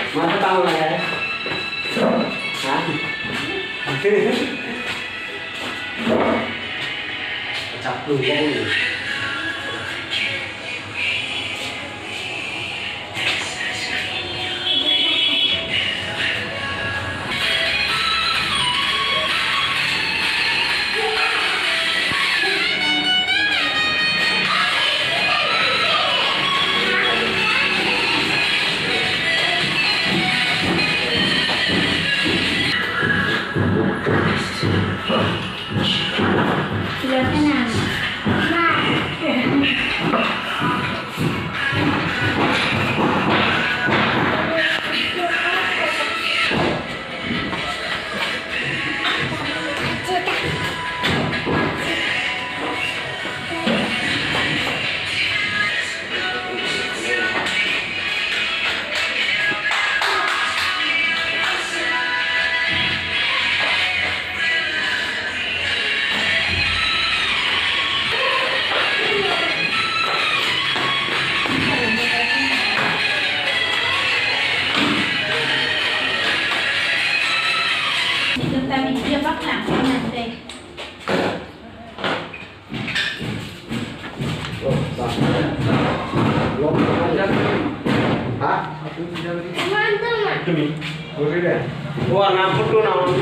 Masa tahu lah ya? Hah? Chặt luôn có gì? Lihat kanan. Chúng ta bị chia bắt nặng cái này đây. Wah, namput tuh naon.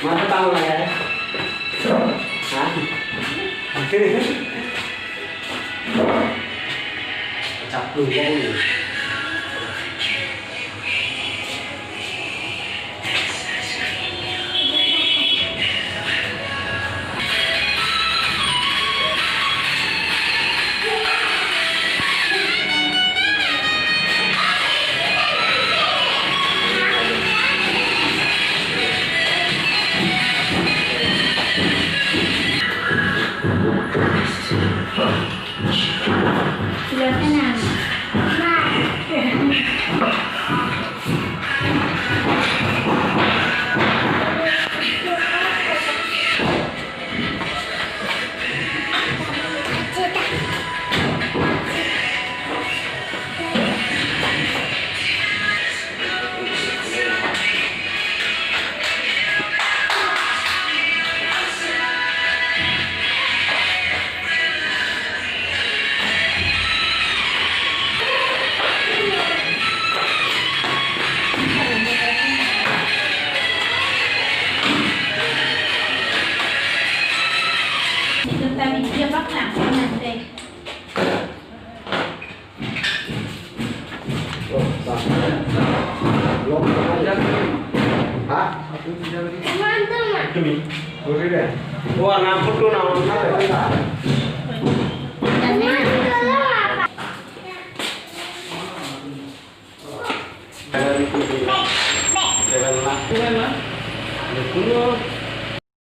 Masa tahu lah ya? Hah? Chặt luôn có gì? Lihat kanan. Chúng ta bị chia bắt nặng cái này đây. Hah? Teman-teman. Wah, namput tuh naon. Jalan lah.